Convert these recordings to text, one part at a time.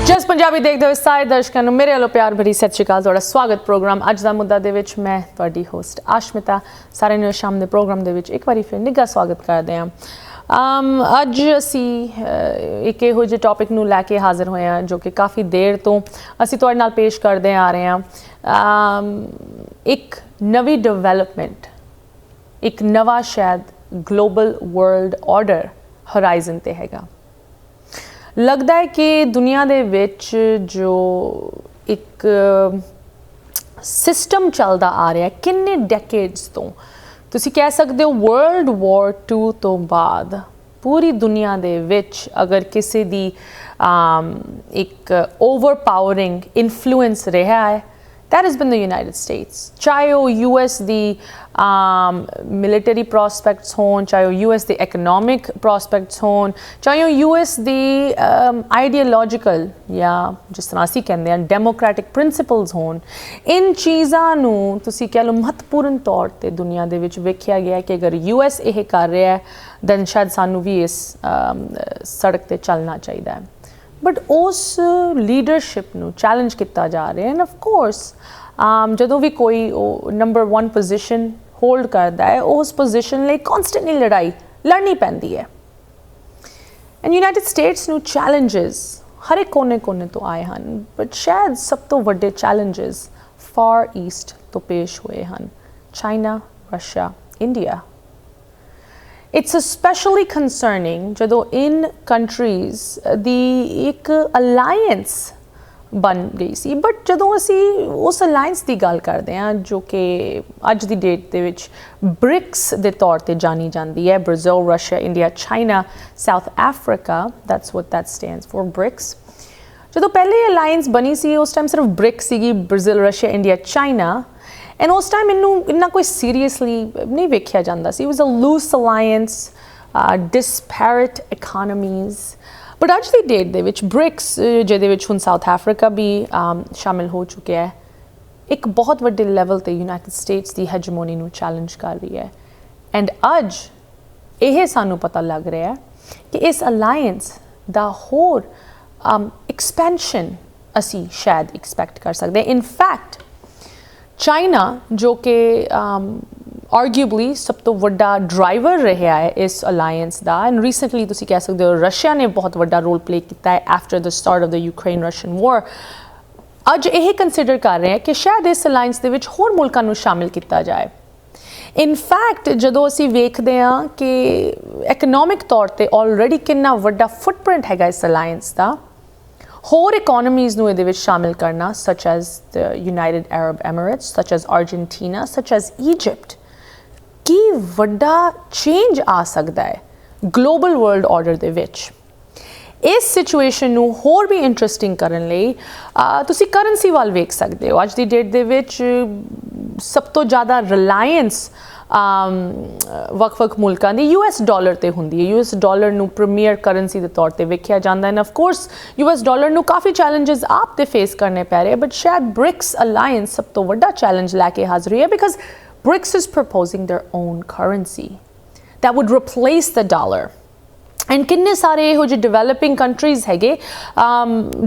ਜਸ ਪੰਜਾਬੀ ਦੇਖਦੇ ਹੋਏ ਸਾਰੇ ਦਰਸ਼ਕਾਂ ਨੂੰ ਮੇਰੇ ਵੱਲੋਂ ਪਿਆਰ ਭਰੀ ਸਤਿ ਸ਼੍ਰੀ ਅਕਾਲ। ਤੁਹਾਡਾ ਸਵਾਗਤ ਪ੍ਰੋਗਰਾਮ ਅੱਜ ਦਾ ਮੁੱਦਾ ਦੇ ਵਿੱਚ। ਮੈਂ ਤੁਹਾਡੀ ਹੋਸਟ ਆਸ਼ਮਿਤਾ ਸਾਰਿਆਂ ਨੂੰ ਸ਼ਾਮ ਦੇ ਪ੍ਰੋਗਰਾਮ ਦੇ ਵਿੱਚ ਇੱਕ ਵਾਰੀ ਫਿਰ ਨਿੱਘਾ ਸਵਾਗਤ ਕਰਦੇ ਹਾਂ। ਅੱਜ ਅਸੀਂ ਇੱਕ ਇਹੋ ਜਿਹੇ ਟੌਪਿਕ ਨੂੰ ਲੈ ਕੇ ਹਾਜ਼ਰ ਹੋਏ ਹਾਂ ਜੋ ਕਿ ਕਾਫੀ ਦੇਰ ਤੋਂ ਅਸੀਂ ਤੁਹਾਡੇ ਨਾਲ ਪੇਸ਼ ਕਰਦੇ ਆ ਰਹੇ ਹਾਂ। ਇੱਕ ਨਵੀਂ ਡਿਵੈਲਪਮੈਂਟ, ਇੱਕ ਨਵਾਂ ਸ਼ਾਇਦ ਗਲੋਬਲ ਵਰਲਡ ਆਰਡਰ ਹੋਰਾਈਜ਼ਨ ਤੇ ਹੈਗਾ। लगता है कि दुनिया दे विच जो एक सिस्टम चलता आ रहा है किन्ने डेकेड्स तो तुसी कह सकते हो वर्ल्ड वॉर 2 तो बाद पूरी दुनिया दे विच अगर किसी दी एक ओवरपावरिंग इन्फ्लुएंस रहा है that has been the United States, चाहे वो US दी military prospects हों, चाहे वो US दी economic prospects हों, चाहे वो US दी ideological या जिस तरह असी कहते हैं democratic principles हों, इन चीज़ां नू तुसी कह लो महत्वपूर्ण तौर ते दुनिया दे विच वेख्या गया कि अगर US यह कर रहा है then शायद सानू भी इस सड़क ते चलना चाहिए है। बट उस लीडरशिप नू चैलेंज किया जा रहा है। एंड ऑफ कोर्स जदों भी कोई नंबर 1 पोजिशन होल्ड करता है उस पोजिशन लिए कॉन्स्टेंटली लड़ाई लड़नी पैंदी है। एंड यूनाइटेड स्टेट्स नू चैलेंजेस हर एक कोने कोने तो आए हैं, बट शायद सब तो वड्डे चैलेंजेस फार ईस्ट तो पेश हुए हैं, China, Russia, India. It's especially concerning जदों इन countries दी एक alliance बन गई सी, बट जदों असी उस alliance दी गल करते हैं जो कि अज दी डेट दे विच ब्रिक्स दे तौर ते जानी जाती है, Brazil, Russia, India, China, South Africa, that's what that stands for, BRICS. जदों पहले alliance बनी सी उस टाइम सिर्फ ब्रिक्स सीगी, Brazil, Russia, India, China. And उस टाइम इन्ना कोई सीरियसली नहीं वेख्या जाता सी। It was a loose alliance, disparate economies. But अज की डेट दे विच ब्रिक्स जिहदे विच हुण साउथ अफ्रीका भी शामिल हो चुके है, एक बहुत वड्डे लैवल ते यूनाइटेड स्टेट्स की हैजमोनी नूं चैलेंज कर रही है। एंड अज यह सानू पता लग रहा है कि इस अलायंस दा होर एक्सपेंशन असी शायद एक्सपैक्ट कर सकते हैं। इन फैक्ट चाइना जो कि आर्ग्यूबली सब तो वड्डा ड्राइवर रहा है इस अलायंस दा, एंड रिसेंटली तुसी कह सकते हो रशिया ने बहुत वड्डा रोल प्ले किया है after the start of the Ukraine Russian war. अज यह कंसिडर कर रहे हैं कि शायद इस अलायंस दे विच होर मुल्कां नूं शामिल किया जाए। इन फैक्ट जदों असी वेखदे हां कि इकनॉमिक तौर ते ऑलरेडी कितना वड्डा फुटप्रिंट हैगा इस अलायंस दा, होर इकोनॉमीज़ नूं इहदे विच शामिल करना, such as the United Arab Emirates, such as Argentina, such as Egypt, की वड्डा चेंज आ सकता है ग्लोबल वर्ल्ड ऑर्डर दे विच। इस सिचुएशन नूं होर भी इंटरस्टिंग करन लई तुसी करंसी वाल वेख सकते हो। अज दी डेट दे विच सब तो ज़्यादा रिलायंस वक्-वक् मुल्कां दी US डॉलर ते हुंदी है। US डॉलर नूं प्रीमियर करंसी दे तौर ते वेख्या जांदा है। And of course US dollar नूं काफ़ी चैलेंजेस आप ते फेस करने पै रहे, बट शायद ब्रिक्स अलायंस सब तो वड्डा चैलेंज लैके हाज़र है, because BRICS is proposing their own currency that would replace the dollar. And किन्ने सारे इहो जे डिवेलपिंग कंट्रीज़ हैगे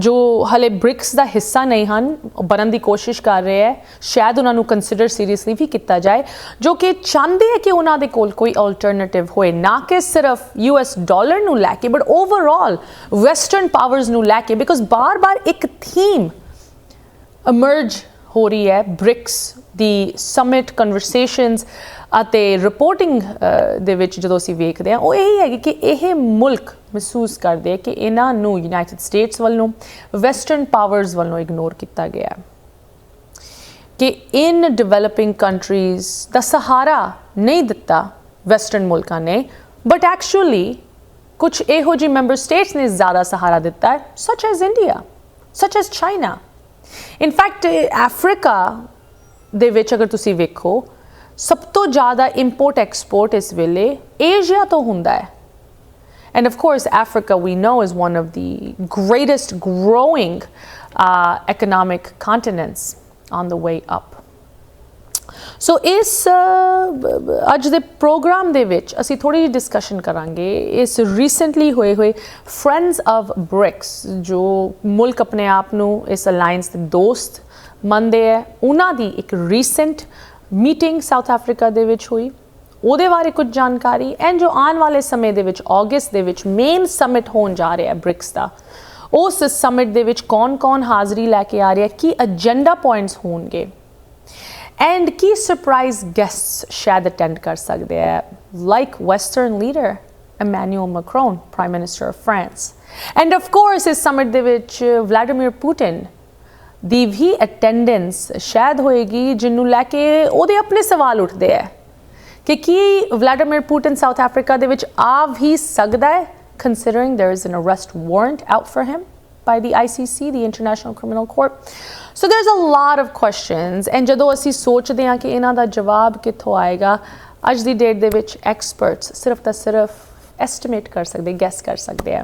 जो हले ब्रिक्स का हिस्सा नहीं हैं, बनने की कोशिश कर रहे हैं, शायद उन्होंने कंसिडर सीरीयसली भी किया जाए, जो कि चाहते हैं कि उन्होंने कोल कोई अल्टरनेटिव होए, ना कि सिर्फ US डॉलर नूं लैके बट ओवरऑल वैसटर्न पावर्स नूं लैके। बिकॉज बार बार एक थीम इमर्ज हो रही है ब्रिक्स दी समिट कन्वरसेशनस ਅਤੇ रिपोर्टिंग ਦੇ ਵਿੱਚ ਜਦੋਂ ਅਸੀਂ ਵੇਖਦੇ ਹਾਂ ਉਹ ਇਹੀ ਹੈ ਕਿ ਇਹ ਮੁਲਕ ਮਹਿਸੂਸ ਕਰਦੇ ਆ ਕਿ ਇਹਨਾਂ ਨੂੰ ਯੂਨਾਈਟਿਡ ਸਟੇਟਸ ਵੱਲੋਂ ਵੈਸਟਰਨ ਪਾਵਰਸ ਵੱਲੋਂ ਇਗਨੋਰ ਕੀਤਾ ਗਿਆ ਹੈ, ਕਿ ਇਨ ਡਿਵੈਲਪਿੰਗ ਕੰਟਰੀਜ਼ ਦਾ ਸਹਾਰਾ ਨਹੀਂ ਦਿੱਤਾ ਵੈਸਟਰਨ ਮੁਲਕਾਂ ਨੇ, ਬਟ ਐਕਚੁਅਲੀ ਕੁਝ ਇਹੋ ਜਿਹੇ ਮੈਂਬਰ ਸਟੇਟਸ ਨੇ ਜ਼ਿਆਦਾ ਸਹਾਰਾ ਦਿੱਤਾ ਹੈ, such as India, such as China. In fact Africa ਦੇ ਵਿੱਚ ਅਗਰ ਤੁਸੀਂ ਵੇਖੋ सब तो ज़्यादा इंपोर्ट एक्सपोर्ट इस वेले एशिया तो हुंदा है। And of course Africa we know is one of the greatest growing economic continents on the way up. So ਇਸ ਅੱਜ ਦੇ ਪ੍ਰੋਗਰਾਮ ਦੇ ਵਿੱਚ ਅਸੀਂ ਥੋੜੀ ਜਿਹੀ ਡਿਸਕਸ਼ਨ ਕਰਾਂਗੇ ਇਸ ਰੀਸੈਂਟਲੀ ਹੋਏ ਫਰੈਂਡਸ ਆਫ ਬ੍ਰਿਕਸ ਜੋ ਮੁਲਕ ਆਪਣੇ ਆਪ ਨੂੰ ਇਸ ਅਲਾਈਅੰਸ ਦੇ ਦੋਸਤ ਮੰਨਦੇ ਹੈ, ਉਹਨਾਂ ਦੀ ਇੱਕ ਰੀਸੈਂਟ ਮੀਟਿੰਗ ਸਾਊਥ ਅਫਰੀਕਾ ਦੇ ਵਿੱਚ ਹੋਈ, ਉਹਦੇ ਬਾਰੇ ਕੁਝ ਜਾਣਕਾਰੀ, ਐਂਡ ਜੋ ਆਉਣ ਵਾਲੇ ਸਮੇਂ ਦੇ ਵਿੱਚ ਅਗਸਤ ਦੇ ਵਿੱਚ ਮੇਨ ਸਮਿਟ ਹੋਣ ਜਾ ਰਿਹਾ ਹੈ ਬ੍ਰਿਕਸ ਦਾ, ਉਸ ਸਮਿਟ ਦੇ ਵਿੱਚ ਕੌਣ ਹਾਜ਼ਰੀ ਲੈ ਕੇ ਆ ਰਿਹਾ, ਕੀ ਏਜੰਡਾ ਪੁਆਇੰਟਸ ਹੋਣਗੇ ਐਂਡ ਕੀ ਸਰਪ੍ਰਾਈਜ਼ ਗੈਸਟਸ ਸ਼ਾਇਦ ਅਟੈਂਡ ਕਰ ਸਕਦੇ ਹੈ, like western leader Emmanuel Macron, Prime Minister of France. And of course ਇਸ ਸਮਿਟ ਦੇ ਵਿੱਚ ਵਲਾਡੀਮੀਰ ਪੁਟਿਨ ਦੀ ਵੀ ਅਟੈਂਡੈਂਸ ਸ਼ਾਇਦ ਹੋਏਗੀ, ਜਿਹਨੂੰ ਲੈ ਕੇ ਉਹਦੇ ਆਪਣੇ ਸਵਾਲ ਉੱਠਦੇ ਹੈ ਕਿ ਕੀ ਵਲਾਡੀਮੀਰ ਪੁਟਿਨ ਸਾਊਥ ਅਫਰੀਕਾ ਦੇ ਵਿੱਚ ਆ ਵੀ ਸਕਦਾ ਹੈ, considering there is an arrest warrant out for him by the ICC, the International Criminal Court. So there's a lot of questions, and ਜਦੋਂ ਅਸੀਂ ਸੋਚਦੇ ਹਾਂ ਕਿ ਇਹਨਾਂ ਦਾ ਜਵਾਬ ਕਿੱਥੋਂ ਆਏਗਾ, ਅੱਜ ਦੀ ਡੇਟ ਦੇ ਵਿੱਚ ਐਕਸਪਰਟਸ ਸਿਰਫ ਤਾਂ ਸਿਰਫ ਐਸਟੀਮੇਟ ਕਰ ਸਕਦੇ, ਗੈਸ ਕਰ ਸਕਦੇ ਆ।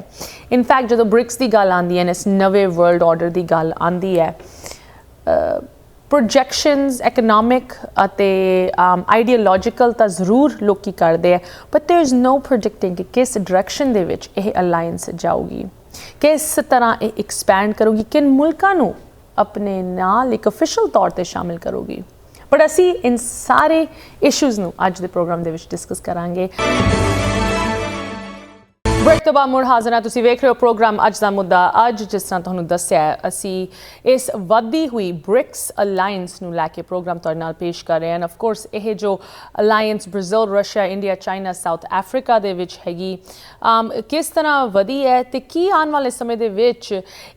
ਇਨਫੈਕਟ ਜਦੋਂ ਬ੍ਰਿਕਸ ਦੀ ਗੱਲ ਆਉਂਦੀ ਹੈ, ਇਸ ਨਵੇਂ ਵਰਲਡ ਆਰਡਰ ਦੀ ਗੱਲ ਆਉਂਦੀ ਹੈ, ਪ੍ਰੋਜੈਕਸ਼ਨਸ ਇਕਨੋਮਿਕ ਅਤੇ ਆਈਡੀਓਲੋਜੀਕਲ ਤਾਂ ਜ਼ਰੂਰ ਲੋਕੀ ਕਰਦੇ ਆ, ਬਟ ਦੇਰ ਇਜ਼ ਨੋ ਪ੍ਰੈਡਿਕਟਿੰਗ ਕਿ ਕਿਸ ਡਾਇਰੈਕਸ਼ਨ ਦੇ ਵਿੱਚ ਇਹ ਅਲਾਇੰਸ ਜਾਊਗੀ, ਕਿਸ ਤਰ੍ਹਾਂ ਇਹ ਐਕਸਪੈਂਡ ਕਰੂਗੀ, ਕਿਨ ਮੁਲਕਾਂ ਨੂੰ ਆਪਣੇ ਨਾਲ ਇੱਕ ਅਫੀਸ਼ੀਅਲ ਤੌਰ 'ਤੇ ਸ਼ਾਮਿਲ ਕਰੂਗੀ। ਬਟ ਅਸੀਂ ਇਨ ਸਾਰੇ ਇਸ਼ੂਜ਼ ਨੂੰ ਅੱਜ ਦੇ ਪ੍ਰੋਗਰਾਮ ਦੇ ਵਿੱਚ ਡਿਸਕਸ ਕਰਾਂਗੇ। ਬ੍ਰੇਕ ਤੋਂ ਬਾਅਦ ਮੁੜ ਹਾਜ਼ਰ ਹਾਂ, ਤੁਸੀਂ ਵੇਖ ਰਹੇ ਹੋ ਪ੍ਰੋਗਰਾਮ ਅੱਜ ਦਾ ਮੁੱਦਾ। ਅੱਜ ਜਿਸ ਤਰ੍ਹਾਂ ਤੁਹਾਨੂੰ ਦੱਸਿਆ ਅਸੀਂ ਇਸ ਵੱਧਦੀ ਹੋਈ ਬ੍ਰਿਕਸ ਅਲਾਇੰਸ ਨੂੰ ਲੈ ਕੇ ਪ੍ਰੋਗਰਾਮ ਤੁਹਾਡੇ ਨਾਲ ਪੇਸ਼ ਕਰ ਰਹੇ ਹਾਂ। ਆਫ ਕੋਰਸ ਇਹ ਜੋ alliance Brazil, Russia, India, China, South Africa ਦੇ ਵਿੱਚ ਹੈਗੀ, ਕਿਸ ਤਰ੍ਹਾਂ ਵਧੀ ਹੈ ਅਤੇ ਕੀ ਆਉਣ ਵਾਲੇ ਸਮੇਂ ਦੇ ਵਿੱਚ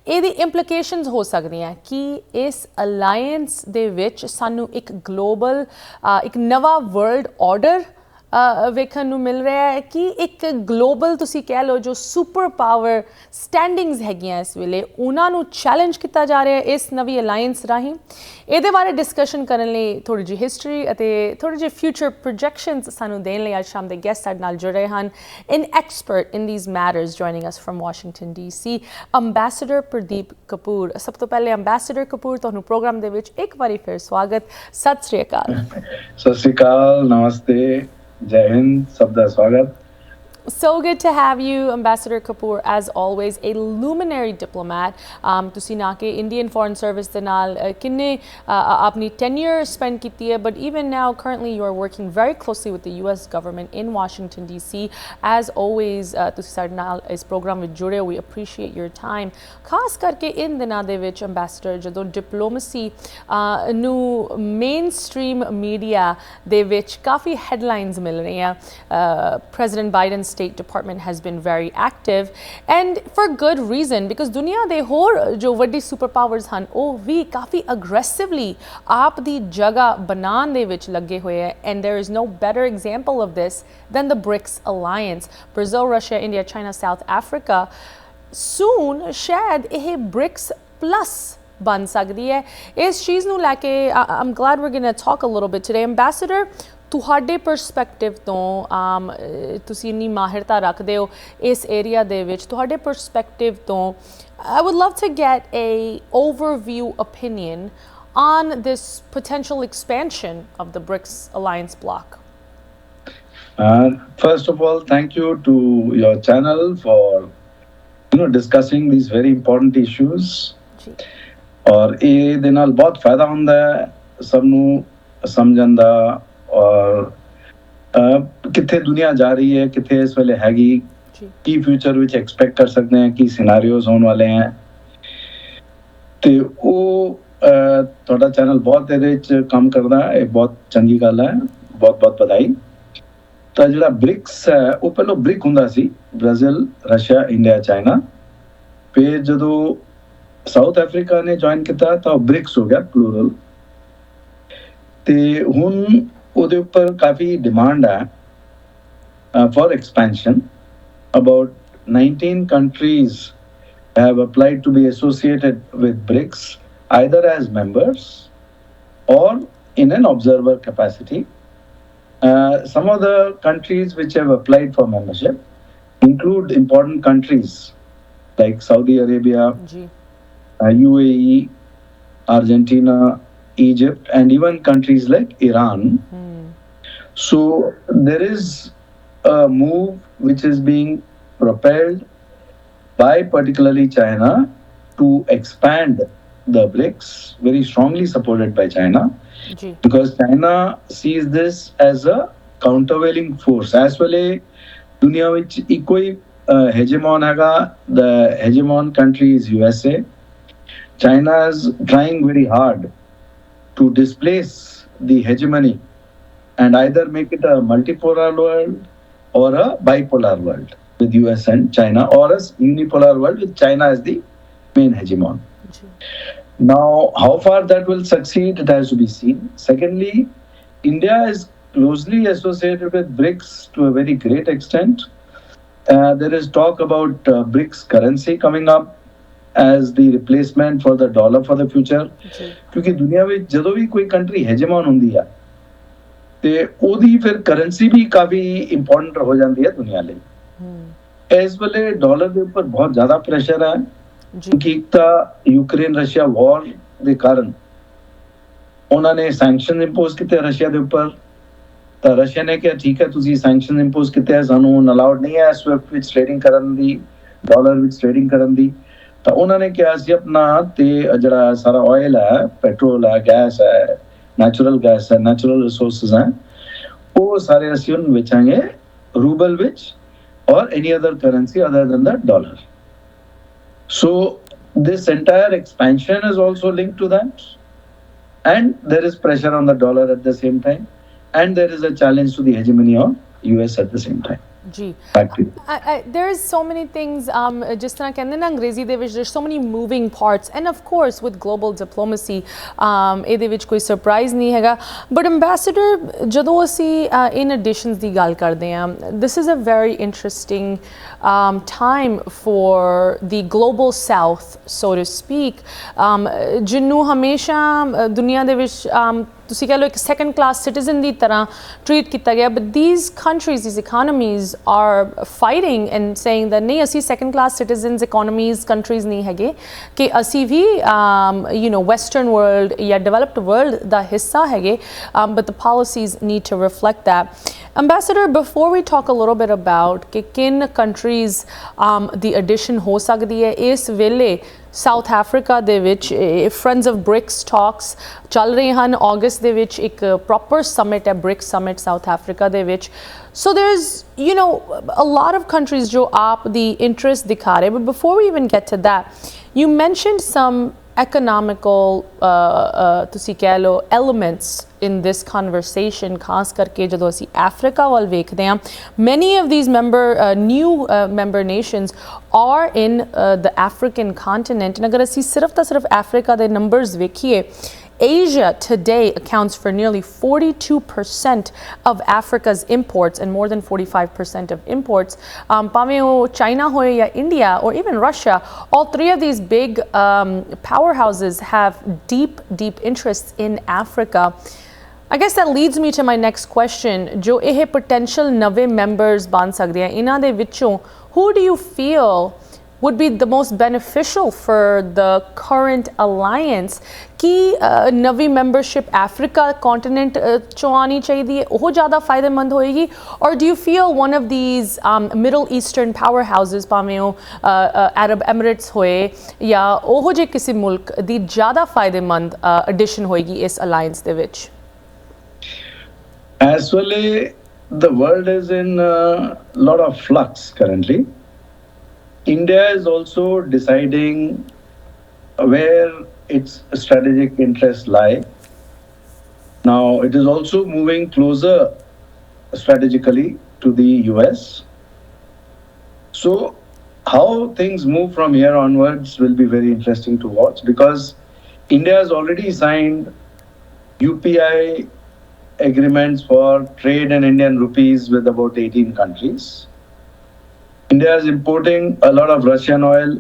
ਇਹਦੀ ਇੰਪਲੀਕੇਸ਼ਨਸ ਹੋ ਸਕਦੀਆਂ, ਕਿ ਇਸ ਅਲਾਇੰਸ ਦੇ ਵਿੱਚ ਸਾਨੂੰ ਇੱਕ ਗਲੋਬਲ ਇੱਕ ਨਵਾਂ ਵਰਲਡ ਆਰਡਰ ਵੇਖਣ ਨੂੰ ਮਿਲ ਰਿਹਾ ਹੈ, ਕਿ ਇੱਕ ਗਲੋਬਲ ਤੁਸੀਂ ਕਹਿ ਲਓ ਜੋ ਸੁਪਰ ਪਾਵਰ ਸਟੈਂਡਿੰਗਸ ਹੈਗੀਆਂ ਇਸ ਵੇਲੇ, ਉਹਨਾਂ ਨੂੰ ਚੈਲੰਜ ਕੀਤਾ ਜਾ ਰਿਹਾ ਹੈ ਇਸ ਨਵੀਂ ਅਲਾਇੰਸ ਰਾਹੀਂ। ਇਹਦੇ ਬਾਰੇ ਡਿਸਕਸ਼ਨ ਕਰਨ ਲਈ ਥੋੜ੍ਹੀ ਜਿਹੀ ਹਿਸਟਰੀ ਅਤੇ ਥੋੜ੍ਹੇ ਜਿਹੇ ਫਿਊਚਰ ਪ੍ਰੋਜੈਕਸ਼ਨਸ ਸਾਨੂੰ ਦੇਣ ਲਈ ਅੱਜ ਸ਼ਾਮ ਦੇ ਗੈਸਟ ਸਾਡੇ ਨਾਲ ਜੁੜ ਰਹੇ ਹਨ। An expert in these matters joining us from Washington DC, ambassador Pradeep Kapoor. ਸਭ ਤੋਂ ਪਹਿਲੇ ਅੰਬੈਸਡਰ ਕਪੂਰ, ਤੁਹਾਨੂੰ ਪ੍ਰੋਗਰਾਮ ਦੇ ਵਿੱਚ ਇੱਕ ਵਾਰੀ ਫਿਰ ਸਵਾਗਤ। ਸਤਿ ਸ਼੍ਰੀ ਅਕਾਲ। ਸਤਿ ਸ਼੍ਰੀ ਅਕਾਲ, ਨਮਸਤੇ, Jai Hind, sabda swagat. So good to have you, Ambassador Kapoor, as always, a luminary diplomat. ਤੁਸੀਂ ਨਾ ਕਿ Indian Foreign Service ਦੇ ਨਾਲ ਕਿੰਨੇ ਆਪਣੀ tenure spend ਕੀਤੀ ਹੈ, but even now currently you are working very closely with the US government in Washington DC. As always, ਤੁਸੀਂ ਸਾਡੇ ਨਾਲ ਇਸ ਪ੍ਰੋਗਰਾਮ ਵਿੱਚ ਜੁੜੇ ਹੋ, we appreciate your time. ਖਾਸ ਕਰਕੇ ਇਨ ਦਿਨਾਂ ਦੇ ਵਿੱਚ Ambassador, ਜਦੋਂ ਡਿਪਲੋਮੇਸੀ ਨੂੰ mainstream media ਦੇ ਵਿੱਚ ਕਾਫੀ headlines ਮਿਲ ਰਹੀਆਂ, President Biden's State Department has been very active, and for good reason, because ਦੁਨੀਆ ਦੇ ਹੋਰ ਜੋ ਵੱਡੀ ਸੁਪਰ ਪਾਵਰਸ ਹਨ ਉਹ ਵੀ ਕਾਫੀ aggressively ਆਪ ਦੀ ਜਗ੍ਹਾ ਬਣਾਉਣ ਦੇ ਵਿੱਚ ਲੱਗੇ ਹੋਏ ਹੈ, and there is no better example of this than the BRICS alliance, Brazil, Russia, India, China, South Africa. Soon ਸ਼ਾਇਦ ਇਹ BRICS plus ਬਣ ਸਕਦੀ ਹੈ। ਇਸ ਚੀਜ਼ ਨੂੰ ਲੈ ਕੇ I'm glad we're going to talk a little bit today. Ambassador, ਤੁਹਾਡੇ ਪਰਸਪੈਕਟਿਵ ਤੋਂ ਤੁਸੀਂ ਇੰਨੀ ਮਾਹਿਰਤਾ ਰੱਖਦੇ ਹੋ ਇਸ ਏਰੀਆ ਦੇ ਵਿੱਚ, ਤੁਹਾਡੇ ਪਰਸਪੈਕਟਿਵ ਤੋਂ I would love to get a overview opinion on this potential expansion of the BRICS alliance bloc. First of all, thank you to your channel for discussing these very important issues. ਔਰ ਇਹਦੇ ਨਾਲ ਬਹੁਤ ਫਾਇਦਾ ਹੁੰਦਾ ਹੈ ਸਭ ਨੂੰ ਸਮਝਣ ਦਾ, ਔਰ ਕਿੱਥੇ ਦੁਨੀਆ ਜਾ ਰਹੀ ਹੈ, ਕਿੱਥੇ ਇਸ ਵੇਲੇ ਹੈਗੀ, ਕੀ ਫਿਊਚਰ ਵਿੱਚ ਐਕਸਪੈਕਟ ਕਰ ਸਕਦੇ ਹਾਂ, ਕੀ ਸਿਨੈਰੀਓਜ਼ ਹੋਣ ਵਾਲੇ ਹੈ, ਤੇ ਉਹ ਤੁਹਾਡਾ ਚੈਨਲ ਬਹੁਤ ਇਹਦੇ ਵਿੱਚ ਕੰਮ ਕਰਦਾ ਹੈ, ਇਹ ਬਹੁਤ ਚੰਗੀ ਗੱਲ ਹੈ, ਬਹੁਤ ਬਹੁਤ ਵਧਾਈ। ਤਾਂ ਜਿਹੜਾ ਬ੍ਰਿਕਸ ਹੈ ਉਹ ਪਹਿਲਾਂ ਬ੍ਰਿਕ ਹੁੰਦਾ ਸੀ, ਬ੍ਰਾਜ਼ੀਲ, ਰਸ਼ੀਆ, ਇੰਡੀਆ, ਚਾਈਨਾ। ਫਿਰ ਜਦੋਂ ਸਾਊਥ ਅਫਰੀਕਾ ਨੇ ਜੁਆਇਨ ਕੀਤਾ ਤਾਂ ਉਹ ਬ੍ਰਿਕਸ ਹੋ ਗਿਆ, ਪਲੂਰਲ। ਤੇ ਹੁਣ ਉਹਦੇ ਉੱਪਰ ਕਾਫੀ ਡਿਮਾਂਡ ਹੈ for expansion. About 19 countries have applied to be associated with BRICS, either as members or in an observer capacity. Some of the countries which have applied for membership include important countries like Saudi Arabia, UAE, Argentina, Egypt, and even countries like Iran. So there is a move which is being propelled by particularly China to expand the BRICS, very strongly supported by China, because China sees this as a countervailing force. As well as दुनिया ਵਿੱਚ ਇੱਕੋ ਹੀ hegemon ਹੈਗਾ, the hegemon country is USA. China is trying very hard to displace the hegemony and either make it a multipolar world or a bipolar world with US and China, or a unipolar world with China as the main hegemon. Now, how far that will succeed, it has to be seen. Secondly, India is closely associated with BRICS to a very great extent. There is talk about BRICS currency coming up as the replacement for the dollar for the future. क्योंकि दुनिया में ਜਦੋਂ ਵੀ ਕੋਈ country hegemon ਹੁੰਦੀ ਆ ਤੇ ਉਹਦੀ ਫਿਰ currency ਵੀ ਕਾਫੀ important ਹੋ ਜਾਂਦੀ ਹੈ ਦੁਨੀਆ ਲਈ। ਇਸ ਵੇਲੇ ਡਾਲਰ ਦੇ ਉੱਪਰ ਬਹੁਤ ਜ਼ਿਆਦਾ ਪ੍ਰੈਸ਼ਰ ਹੈ ਕਿਉਂਕਿ ਇੱਕ ਤਾਂ ਯੂਕਰੇਨ ਰਸ਼ੀਆ ਵਾਰ ਦੇ ਕਾਰਨ ਉਹਨਾਂ ਨੇ ਸੈਂਕਸ਼ਨ ਇੰਪੋਜ਼ ਕੀਤੇ ਰਸ਼ੀਆ ਦੇ ਉੱਪਰ। ਤਾਂ ਰਸ਼ੀਆ ਨੇ ਕਿਹਾ ਠੀਕ ਹੈ ਤੁਸੀਂ ਸੈਂਕਸ਼ਨ ਇੰਪੋਜ਼ ਕੀਤੇ ਸਾਨੂੰ ਅਲਾਉਡ ਨਹੀਂ ਹੈ ਸਵਿਫਟ ਵਿੱਚ ਟ੍ਰੇਡਿੰਗ ਕਰਨ ਦੀ, ਡਾਲਰ ਵਿੱਚ ਟ੍ਰੇਡਿੰਗ ਕਰਨ ਦੀ। ਤਾਂ ਉਹਨਾਂ ਨੇ ਕਿਹਾ ਸੀ ਆਪਣਾ ਤੇ ਜਿਹੜਾ ਸਾਰਾ ਆਇਲ ਹੈ, ਪੈਟਰੋਲ ਹੈ, ਗੈਸ ਹੈ, ਨੈਚੁਰਲ ਗੈਸ ਹੈ, ਨੈਚੁਰਲ ਰਿਸੋਰਸਿਸ ਹੈ, ਉਹ ਸਾਰੇ ਅਸੀਂ ਉਹਨੂੰ ਵੇਚਾਂਗੇ ਰੂਬਲ ਵਿੱਚ or any other currency other than the dollar. So this entire expansion is also linked to that, and there is pressure on the dollar at the same time, and there is a challenge to the hegemony of US at the same time. There's so many things, just like in Angrezi, there's so many moving parts, and of course with global diplomacy, ਇਹਦੇ ਵਿੱਚ ਕੋਈ surprise ਨਹੀਂ ਹੈਗਾ। But ambassador ਜਦੋਂ ਅਸੀਂ in additions ਦੀ ਗੱਲ ਕਰਦੇ ਹਾਂ, this is a very interesting time for the global south, so to speak, ਜਿਹਨੂੰ ਹਮੇਸ਼ਾ ਦੁਨੀਆ ਦੇ ਵਿੱਚ ਤੁਸੀਂ ਕਹ ਲਓ ਇੱਕ ਸੈਕੰਡ ਕਲਾਸ ਸਿਟੀਜ਼ਨ ਦੀ ਤਰ੍ਹਾਂ ਟ੍ਰੀਟ ਕੀਤਾ ਗਿਆ। But these countries, these economies are fighting and saying that ਨਹੀਂ ਅਸੀਂ ਸੈਕੰਡ ਕਲਾਸ ਸਿਟੀਜ਼ਨਸ ਇਕੋਨਮੀਜ਼ ਕੰਟਰੀਜ਼ ਨਹੀਂ ਹੈਗੇ ਕਿ ਅਸੀਂ ਵੀ western world ਜਾਂ developed world ਦਾ ਹਿੱਸਾ ਹੈਗੇ, but the policies need to reflect that. Ambassador, before we talk a little bit about ਕਿ ਕਿਨ countries ਦੀ addition ਹੋ ਸਕਦੀ ਹੈ ਇਸ ਵੇਲੇ ਸਾਊਥ ਅਫਰੀਕਾ ਦੇ ਵਿੱਚ ਫਰੈਂਡਸ ਆਫ ਬ੍ਰਿਕਸ ਟਾਕਸ ਚੱਲ ਰਹੇ ਹਨ। ਅਗਸਤ ਦੇ ਵਿੱਚ ਇੱਕ ਪ੍ਰੋਪਰ ਸਮਿਟ ਹੈ, ਬ੍ਰਿਕਸ ਸਮਿਟ ਸਾਊਥ ਅਫਰੀਕਾ ਦੇ ਵਿੱਚ। So there's a lot of countries ਜੋ ਆਪ ਦੀ interest ਦਿਖਾ ਰਹੇ। But before we even get to that, you mentioned some economical ਤੁਸੀਂ ਕਹਿ ਲਓ elements in this conversation, ਖਾਸ ਕਰਕੇ ਜਦੋਂ ਅਸੀਂ ਅਫਰੀਕਾ ਵੱਲ ਵੇਖਦੇ ਹਾਂ, many of these new member nations are in the African continent, and ਅਗਰ ਅਸੀਂ ਸਿਰਫ ਤਾਂ ਸਿਰਫ ਅਫਰੀਕਾ ਦੇ numbers ਵੇਖੀਏ, Asia today accounts for nearly 42% of Africa's imports and more than 45% of imports. ਭਾਵੇਂ ਉਹ China ਹੋਏ ਜਾਂ India or even Russia, all three of these big powerhouses have deep interests in Africa. I guess that leads me to my next question. ਜੋ ਇਹ potential ਨਵੇਂ members ਬਣ ਸਕਦੇ ਆ, ਇਹਨਾਂ ਦੇ ਵਿੱਚੋਂ who do you feel would be the most beneficial for the current alliance? कि नवी membership Africa continent चो आनी चाहिए, वो ज़्यादा फ़ायदेमंद होएगी? Or do you feel one of these Middle Eastern powerhouses, भाਵੇਂ ਉਹ Arab Emirates होए या ਉਹ जे किसी मुल्क दी ज़्यादा फ़ायदेमंद addition होएगी इस alliance they which? As well, the world is in a lot of flux currently. India is also deciding where its strategic interests lie. Now, it is also moving closer strategically to the US. So, how things move from here onwards will be very interesting to watch, because India has already signed UPI agreements for trade in Indian rupees with about 18 countries. India is importing a lot of Russian oil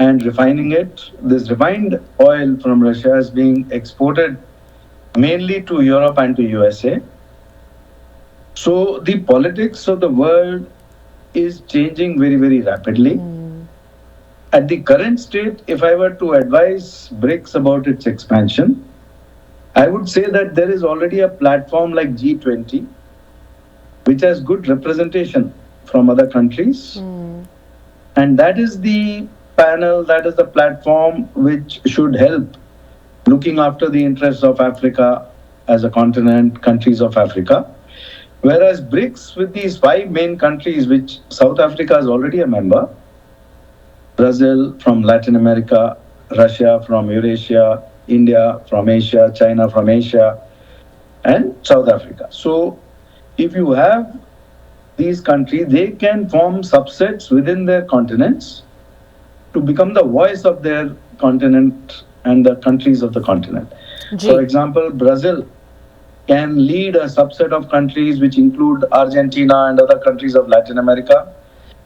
and refining it. This refined oil from Russia is being exported mainly to Europe and to USA. So the politics of the world is changing very, very rapidly. At the current state, if I were to advise BRICS about its expansion, I would say that there is already a platform like G20, which has good representation from other countries. And that is the panel, that is the platform which should help looking after the interests of Africa as a continent, countries of Africa. Whereas BRICS, with these 5 main countries, which South Africa is already a member, Brazil from Latin America, Russia from Eurasia, India from Asia, China from Asia, and South Africa. So if you have these countries, they can form subsets within their continents to become the voice of their continent and the countries of the continent. For example, Brazil can lead a subset of countries which include Argentina and other countries of Latin America,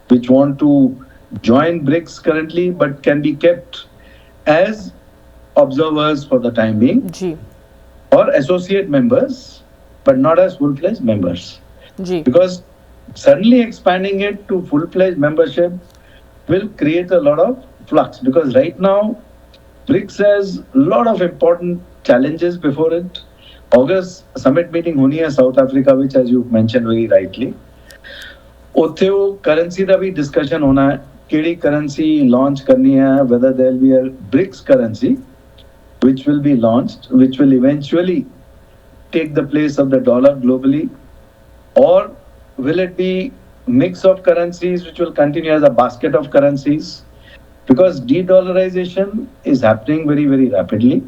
which want to join BRICS currently, but can be kept as observers for the time being, or associate members, but not as full-fledged members. Because suddenly expanding it to full-fledged membership will create a lot of flux, because right now BRICS has a lot of important challenges before it. August summit meeting honi hai South Africa, which as you mentioned very rightly. Uthe currency da bhi discussion hona hai, kedi currency launch karni hai, whether there will be a BRICS currency which will be launched, which will eventually take the place of the dollar globally, or will it be mix of currencies which will continue as a basket of currencies? Because de-dollarization is happening very, very rapidly.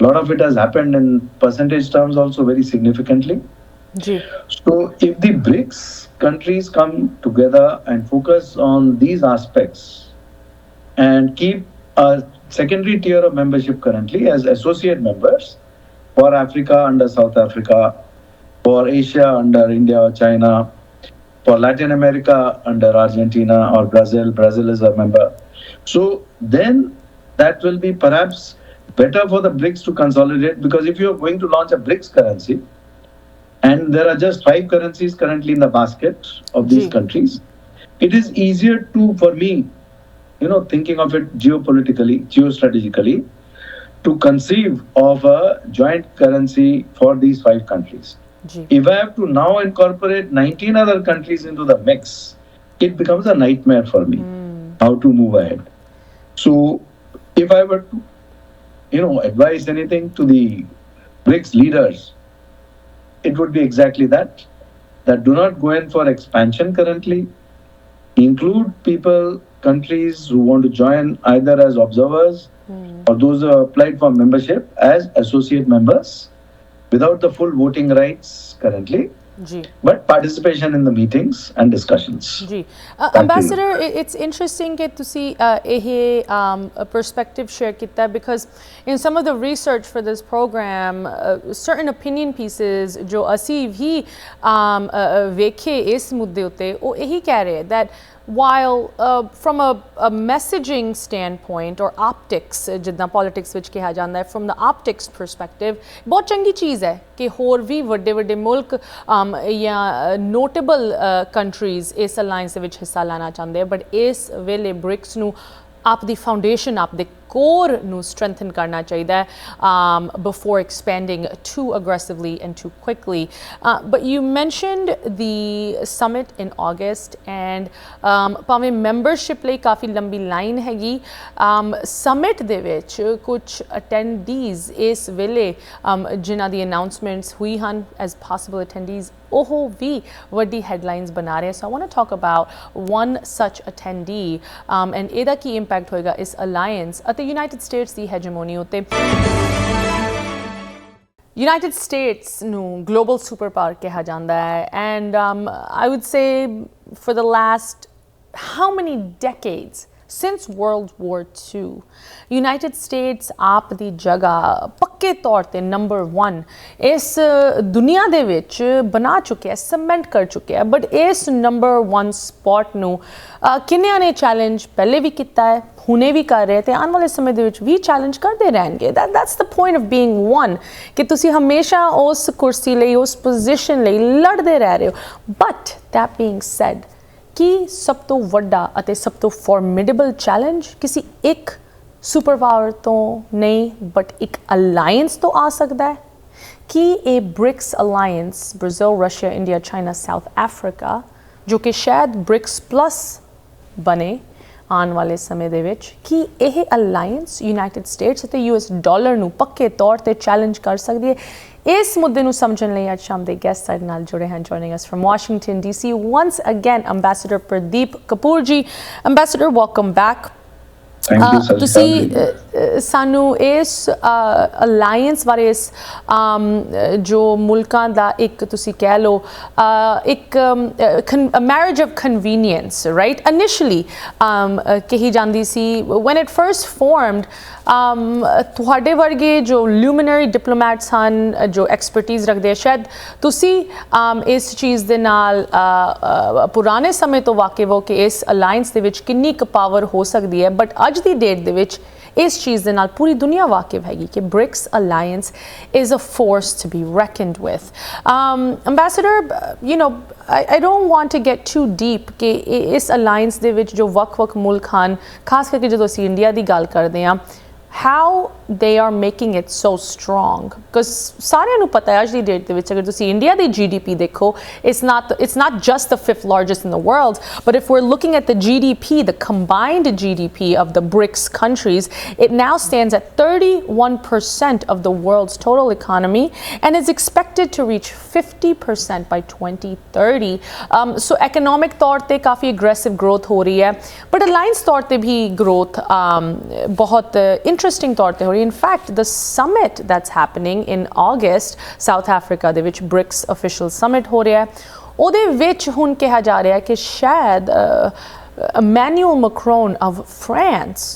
A lot of it has happened in percentage terms also very significantly. So if the BRICS countries come together and focus on these aspects and keep a secondary tier of membership currently as associate members for Africa under South Africa, for Asia under India or China, for Latin America under Argentina or Brazil, Brazil is a member. So then that will be perhaps better for the BRICS to consolidate, because if you are going to launch a BRICS currency and there are just 5 currencies currently in the basket of these countries, it is easier to, for me, thinking of it geopolitically, geostrategically, to conceive of a joint currency for these 5 countries. If I have to now incorporate 19 other countries into the mix, it becomes a nightmare for me how to move ahead. So if I were to advise anything to the BRICS leaders, it would be exactly that do not go in for expansion currently. Include people, countries who want to join either as observers or those who applied for membership as associate members without the full voting rights currently. But participation in the meetings and discussions. Ambassador, it's interesting to see a perspective share kita, because in some of the research for this program, certain opinion pieces jo assi bhi vekhe is mudde utte oh yahi keh rahe that while from a messaging standpoint or optics, jidna politics which kiha janda hai, from the optics perspective, bahut changi cheez hai कि होर भी वड्डे वड्डे मुल्क या notable countries इस alliance दे विच हिस्सा लैना चाहते हैं, बट इस वेले ब्रिक्स नू आप दी फाउंडेशन, आप दे कोर नू स्ट्रेंथन करना चाहिए before expanding too aggressively and too quickly. But you mentioned the summit in August, and ਭਾਵੇਂ membership ਲਈ ਕਾਫੀ ਲੰਬੀ ਲਾਈਨ ਹੈਗੀ, summit ਦੇ ਵਿੱਚ ਕੁਝ attendees ਇਸ ਵੇਲੇ ਜਿਨ੍ਹਾਂ ਦੀ announcements ਹੋਈ ਹਨ as possible attendees, ਉਹ ਵੀ ਵੱਡੀ headlines ਬਣਾ ਰਹੇ. So I want to talk about one such attendee and ਇਹਦਾ ਕੀ impact ਹੋਏਗਾ ਇਸ alliance ਅਤੇ United States ਦੀ hegemony ਉੱਤੇ. United States ਨੂੰ global superpower ਕਿਹਾ ਜਾਂਦਾ ਹੈ, and I would say for the last how many decades since World War II, United States ਆਪ ਦੀ ਜਗ੍ਹਾ ਪੱਕੇ ਤੌਰ ਤੇ ਨੰਬਰ 1 ਇਸ ਦੁਨੀਆ ਦੇ ਵਿੱਚ ਬਣਾ ਚੁੱਕਿਆ, ਸਮੈਂਟ ਕਰ ਚੁੱਕਿਆ. ਬਟ ਇਸ ਨੰਬਰ 1 ਸਪੌਟ ਨੂੰ ਕਿੰਨਿਆਂ ਨੇ ਚੈਲੰਜ ਪਹਿਲੇ ਵੀ ਕੀਤਾ ਹੈ, ਹੁਣੇ ਵੀ ਕਰ ਰਹੇ ਤੇ ਆਉਣ ਵਾਲੇ ਸਮੇਂ ਦੇ ਵਿੱਚ ਵੀ ਚੈਲੰਜ ਕਰਦੇ ਰਹਿਣਗੇ. that's the point of being one, ਕਿ ਤੁਸੀਂ ਹਮੇਸ਼ਾ ਉਸ ਕੁਰਸੀ ਲਈ, ਉਸ ਪੋਜੀਸ਼ਨ ਲਈ ਲੜਦੇ ਰਹਿ ਰਹੇ ਹੋ. ਬਟ that being said, ਕੀ ਸਭ ਤੋਂ ਵੱਡਾ ਅਤੇ ਸਭ ਤੋਂ ਫਾਰਮੀਡੇਬਲ ਚੈਲੰਜ ਕਿਸੇ ਇੱਕ ਸੁਪਰ ਪਾਵਰ ਤੋਂ ਨਹੀਂ ਬਟ ਇੱਕ ਅਲਾਇੰਸ ਤੋਂ ਆ ਸਕਦਾ ਹੈ? कि ਇਹ BRICS alliance Brazil, Russia, India, China, South Africa ਜੋ ਕਿ ਸ਼ਾਇਦ ब्रिक्स ਪਲੱਸ ਬਣੇ ਆਉਣ ਵਾਲੇ ਸਮੇਂ ਦੇ ਵਿੱਚ, ਕਿ ਇਹ ਅਲਾਈਅੰਸ ਯੂਨਾਈਟਿਡ ਸਟੇਟਸ ਅਤੇ US ਡਾਲਰ ਨੂੰ ਪੱਕੇ ਤੌਰ ਤੇ ਚੈਲੰਜ ਕਰ ਸਕਦੀ ਹੈ? ਇਸ ਮੁੱਦੇ ਨੂੰ ਸਮਝਣ ਲਈ ਅੱਜ ਸ਼ਾਮ ਦੇ ਗੈਸਟ ਸਾਡੇ ਨਾਲ ਜੁੜੇ ਹਨ। Joining us from Washington DC once again Ambassador Pradeep Kapoor ji. Ambassador, welcome back. ਤੁਸੀਂ ਸਾਨੂੰ ਇਸ ਅਲਾਈਅੰਸ ਬਾਰੇ, ਇਸ ਜੋ ਮੁਲਕਾਂ ਦਾ ਇੱਕ ਤੁਸੀਂ ਕਹਿ ਲਓ ਇੱਕ marriage of convenience, right, initially ਕਹੀ ਜਾਂਦੀ ਸੀ when it first formed, ਤੁਹਾਡੇ ਵਰਗੇ ਜੋ ਲੂਮੀਨਰੀ ਡਿਪਲੋਮੈਟਸ ਹਨ, ਜੋ ਐਕਸਪਰਟੀਜ਼ ਰੱਖਦੇ ਆ, ਸ਼ਾਇਦ ਤੁਸੀਂ ਇਸ ਚੀਜ਼ ਦੇ ਨਾਲ ਪੁਰਾਣੇ ਸਮੇਂ ਤੋਂ ਵਾਕਿਫ ਹੋ ਕਿ ਇਸ ਅਲਾਈਅੰਸ ਦੇ ਵਿੱਚ ਕਿੰਨੀ ਕੁ ਪਾਵਰ ਹੋ ਸਕਦੀ ਹੈ, ਬਟ ਅੱਜ ਦੀ ਡੇਟ ਦੇ ਵਿੱਚ ਇਸ ਚੀਜ਼ ਦੇ ਨਾਲ ਪੂਰੀ ਦੁਨੀਆ ਵਾਕਿਫ ਹੈਗੀ ਕਿ BRICS alliance is a force to be reckoned with. Ambassador, you know, I don't want to get too deep ਕਿ ਇਸ alliance ਦੇ ਵਿੱਚ ਜੋ ਵੱਖ-ਵੱਖ ਮੁਲਕ ਹਨ, ਖਾਸ ਕਰਕੇ ਜਦੋਂ ਅਸੀਂ ਇੰਡੀਆ ਦੀ ਗੱਲ ਕਰਦੇ ਹਾਂ, how they are making it so strong, because ਸਾਰਿਆਂ ਨੂੰ ਪਤਾ ਹੈ ਅੱਜ ਦੀ ਡੇਟ ਦੇ ਵਿੱਚ ਅਗਰ ਤੁਸੀਂ ਇੰਡੀਆ ਦੀ GDP ਦੇਖੋ, it's not just the 5th largest in the world, but if we're looking at the GDP, the combined GDP of the BRICS countries, it now stands at 31% of the world's total economy and is expected to reach 50% by 2030. So economic तौर पे काफ़ी aggressive growth हो रही है, but alliance तौर पे भी growth बहुत interesting तौर पे हो रही है. In fact, the summit that's happening in August, South Africa ਦੇ ਵਿੱਚ BRICS official summit ਹੋ ਰਿਹਾ ਹੈ, ਉਹਦੇ ਵਿੱਚ ਹੁਣ ਕਿਹਾ ਜਾ ਰਿਹਾ ਹੈ ਕਿ ਸ਼ਾਇਦ Emmanuel Macron of France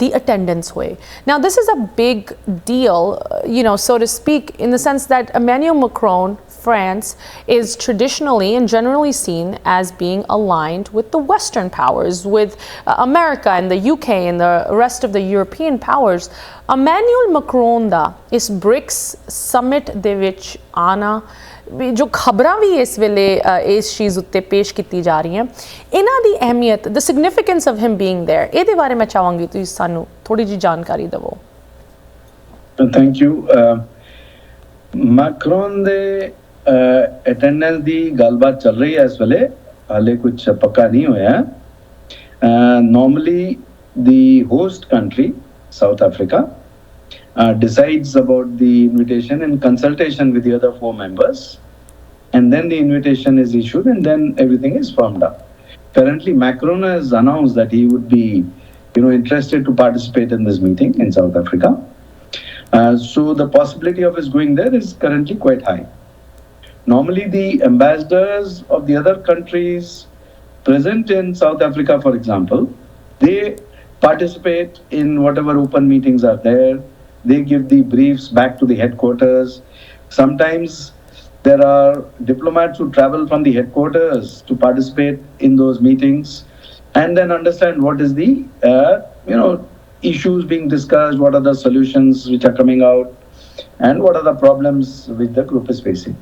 the attendance way. Now, this is a big deal, you know, so to speak, in the sense that Emmanuel Macron, France, is traditionally and generally seen as being aligned with the Western powers, with America and the UK and the rest of the European powers. Emmanuel Macron da is BRICS summit de vich aana, ਜੋ ਖਬਰਾਂ ਵੀ ਇਸ ਵੇਲੇ ਇਸ ਚੀਜ਼ ਉੱਤੇ ਪੇਸ਼ ਕੀਤੀ ਜਾ ਰਹੀਆਂ, ਇਹਨਾਂ ਦੀ ਅਹਿਮੀਅਤ, the significance of him being there, ਇਹਦੇ ਬਾਰੇ ਮੈਂ ਚਾਹਾਂਗੀ ਤੁਸੀਂ ਸਾਨੂੰ ਥੋੜੀ ਜਿਹੀ ਜਾਣਕਾਰੀ ਦਿਵੋ। Thank you. ਮੈਕਰੋਨ ਦੇ ਅਟੈਂਡੈਂਸ ਦੀ ਗੱਲਬਾਤ ਚੱਲ ਰਹੀ ਹੈ ਇਸ ਵੇਲੇ, ਹਾਲੇ ਕੁਝ ਪੱਕਾ ਨਹੀਂ ਹੋਇਆ। Normally the host country south Africa decides about the invitation in consultation with the other 4 members, and then the invitation is issued and then everything is firmed up. Currently, Macron has announced that he would be, interested to participate in this meeting in South Africa. So the possibility of his going there is currently quite high. Normally, the ambassadors of the other countries present in South Africa, for example, they participate in whatever open meetings are there. They give the briefs back to the headquarters. Sometimes there are diplomats who travel from the headquarters to participate in those meetings and then understand what is the, issues being discussed, what are the solutions which are coming out, and what are the problems which the group is facing.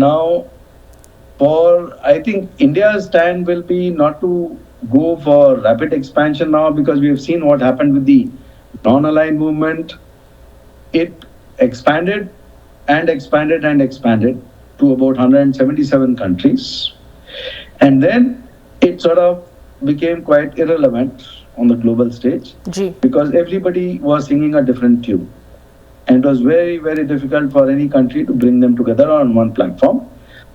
Now, I think India's stand will be not to go for rapid expansion now, because we have seen what happened with the non-aligned movement. It expanded and expanded and expanded to about 177 countries. And then it sort of became quite irrelevant on the global stage because everybody was singing a different tune. And it was very, very difficult for any country to bring them together on one platform.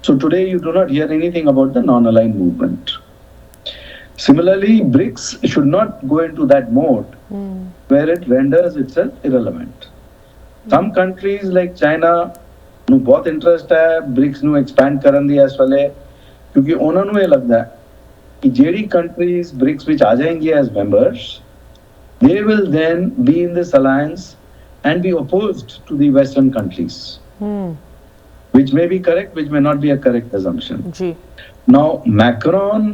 So today you do not hear anything about the non-aligned movement. Similarly, BRICS should not go into that mode where it renders itself irrelevant. Some countries like China ਨੂੰ ਬਹੁਤ interest ਹੈ BRICS ਨੂੰ expand ਕਰਨ ਦੀ ਇਸ ਵੇਲੇ, ਕਿਉਂਕਿ ਉਹਨਾਂ ਨੂੰ ਇਹ ਲੱਗਦਾ ਹੈ ਕਿ ਜਿਹੜੀ ਕੰਟਰੀਜ਼ BRICS ਵਿੱਚ ਆ ਜਾਏਂਗੀ as members, they will then be in this alliance and be opposed to the Western countries, which may be correct, which may not be a correct assumption. Now, Macron,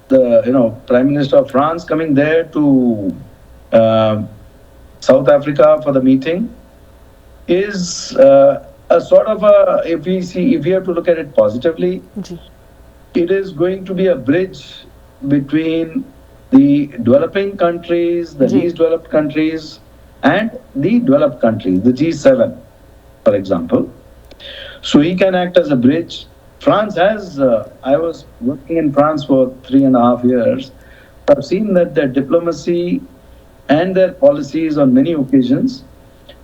the Prime Minister of France, coming there to South Africa for the meeting is a sort of if we have to look at it positively, it is going to be a bridge between the developing countries, the least developed countries, and the developed countries, the G7. for example. So he can act as a bridge. France has, I was working in France for 3.5 years. I've seen that their diplomacy and their policies on many occasions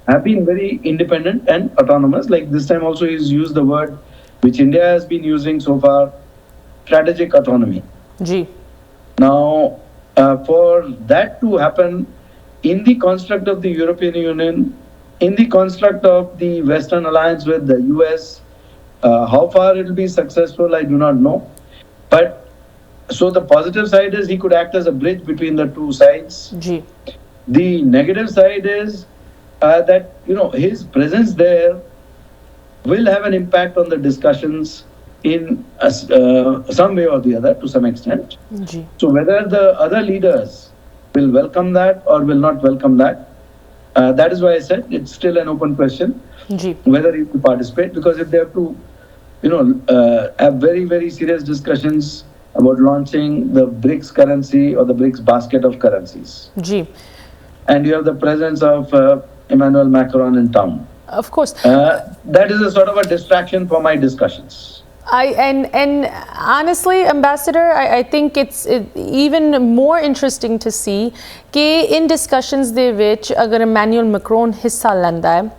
have been very independent and autonomous. Like this time also he's used the word which India has been using so far, strategic autonomy. Ji. Now, for that to happen in the construct of the European Union, in the construct of the Western alliance with the US, how far it will be successful, I do not know. But so the positive side is he could act as a bridge between the two sides. Ji. The negative side is that his presence there will have an impact on the discussions in some way or the other to some extent. Ji. So whether the other leaders will welcome that or will not welcome that, that is why I said it's still an open question. Ji. Whether he will participate, because if they have to, have very, very serious discussions about launching the Brics currency or the Brics basket of currencies. Ji. And you have the presence of Emmanuel Macron in town. Of course. That is a sort of a distraction for my discussions. And honestly, Ambassador, I think it's even more interesting to see that in discussions de vich agar Emmanuel Macron hissa lenda hai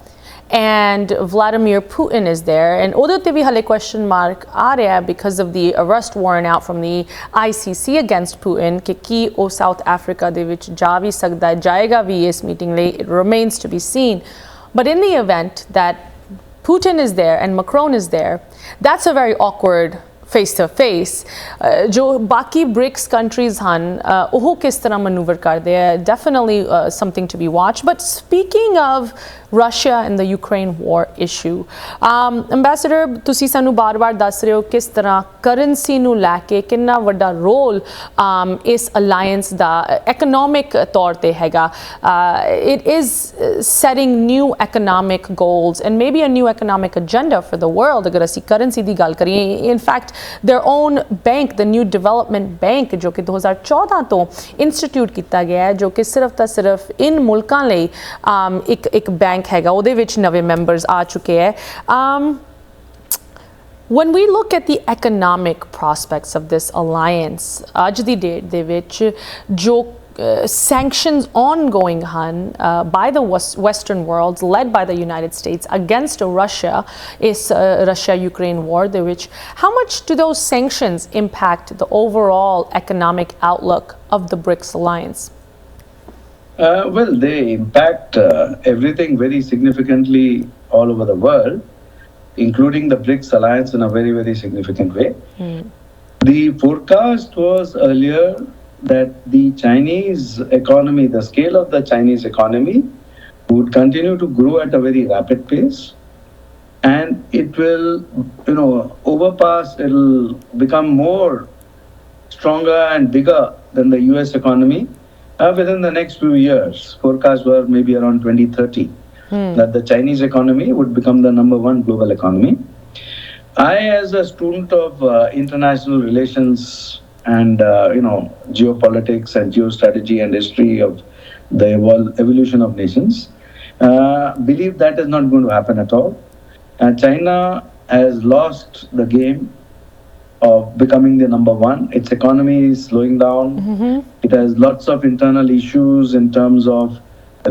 and Vladimir Putin is there, and odo te bhi hale question mark aa raha hai because of the arrest warrant out from the ICC against Putin ki oh South Africa de vich ja vi sakda hai, jayega vi is meeting le, it remains to be seen. But in the event that Putin is there and Macron is there, that's a very awkward face-to-face. Jo baki BRICS countries han, oho kis tarah maneuver karde hai, definitely something to be watched. But speaking of Russia and the Ukraine war issue, Ambassador, tusi sanu baar-baar das rahe ho kis tarah currency nu leke kinna vada role is alliance da economic taur te hega. It is setting new economic goals and maybe a new economic agenda for the world agar asi currency di gal kariye. In fact, their own bank, the New Development Bank, जो कि 2014 तो institute किया गया है, जो कि सिर्फ ता सिर्फ इन मुल्कां ਲਈ एक बैंक हैगा, ਉਹਦੇ ਵਿੱਚ नवे members आ चुके हैं. When we look at the economic prospects of this alliance, ਅੱਜ ਦੀ date ਦੇ ਵਿੱਚ ਜੋ sanctions ongoing by the Western world, led by the United States against Russia, is Russia-Ukraine war. Which, how much do those sanctions impact the overall economic outlook of the BRICS alliance? Well, they impact everything very significantly all over the world, including the BRICS alliance in a very, very significant way. The forecast was earlier that the Chinese economy, the scale of the Chinese economy would continue to grow at a very rapid pace, and it will, it'll become more stronger and bigger than the US economy within the next few years. Forecasts were maybe around 2030 that the Chinese economy would become the #1 global economy. I, as a student of international relations and geopolitics and geostrategy and history of the evolution of nations, believe that is not going to happen at all. China has lost the game of becoming the #1. Its economy is slowing down. It has lots of internal issues in terms of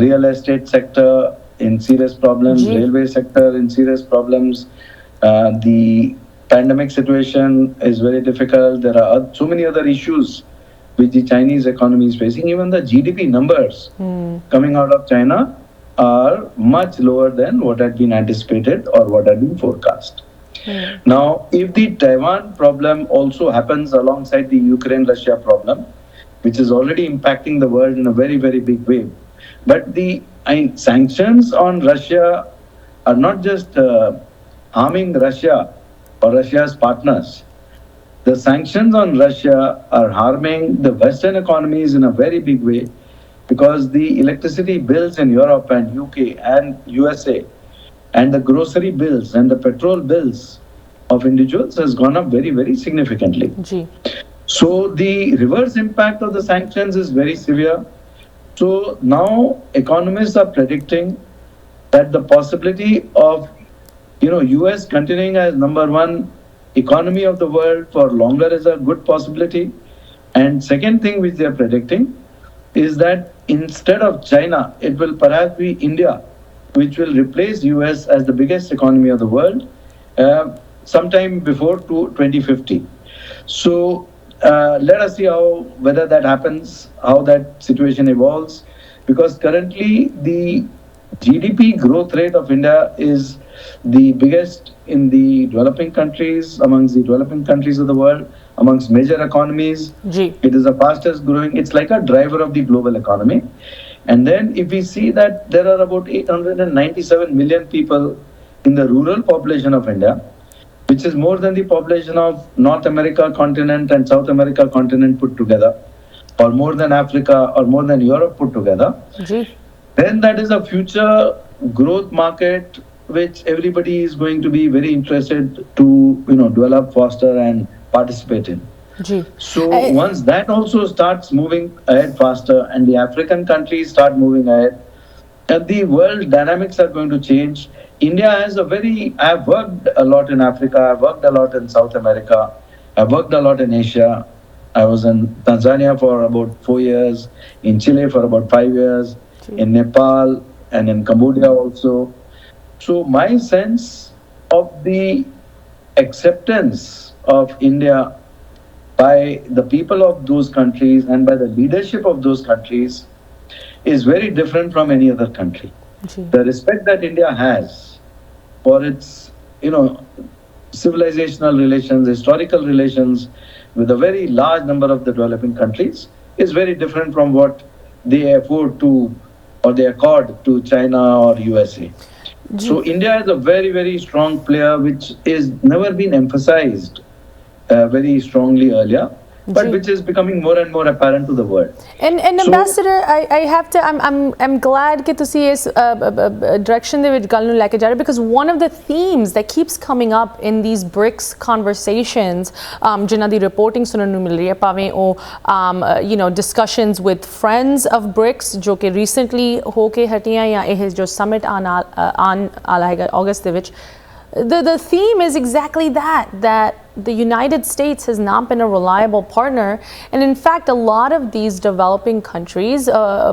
real estate sector in serious problems, railway sector in serious problems. The pandemic situation is very difficult. There are so many other issues which the Chinese economy is facing. Even the GDP numbers coming out of China are much lower than what had been anticipated or what had been forecast. Now, if the Taiwan problem also happens alongside the Ukraine-Russia problem, which is already impacting the world in a very, very big way, but the sanctions on Russia are not just harming Russia or Russia's partners. The sanctions on Russia are harming the Western economies in a very big way, because the electricity bills in Europe and UK and USA and the grocery bills and the petrol bills of individuals has gone up very, very significantly. So the reverse impact of the sanctions is very severe. So now economists are predicting that the possibility of US continuing as number one economy of the world for longer is a good possibility. And second thing which they are predicting is that instead of China, it will perhaps be India, which will replace US as the biggest economy of the world sometime before 2050. So let us see whether that happens, how that situation evolves, because currently the GDP growth rate of India is the biggest in the developing countries, amongst the developing countries of the world, amongst major economies. Ji. It is the fastest growing. It's like a driver of the global economy. And then if we see that there are about 897 million people in the rural population of India, which is more than the population of North America continent and South America continent put together, or more than Africa or more than Europe put together, then that is a future growth market which everybody is going to be very interested to develop, foster and participate in. So once that also starts moving ahead faster and the African countries start moving ahead, and the world dynamics are going to change. India has I've worked a lot in Africa, I've worked a lot in South America, I've worked a lot in Asia. I was in Tanzania for about 4 years, in Chile for about 5 years, in Nepal and in Cambodia also. So my sense of the acceptance of India by the people of those countries and by the leadership of those countries is very different from any other country. The respect that India has for its, civilizational relations, historical relations with a very large number of the developing countries is very different from what they afford to or they accord to China or USA. So India is a very, very strong player which is never been emphasized very strongly earlier, but which is becoming more and more apparent to the world. And Ambassador, I have to, I'm glad that you is direction de vich gal nu leke ja rahe, because one of the themes that keeps coming up in these Brics conversations, jinna di reporting sunan nu mil rahi hai, pave discussions with friends of Brics jo ke recently ho ke hatiyan ya eh jo summit aan ala hai August de vich, the theme is exactly that the United States has not been a reliable partner, and in fact a lot of these developing countries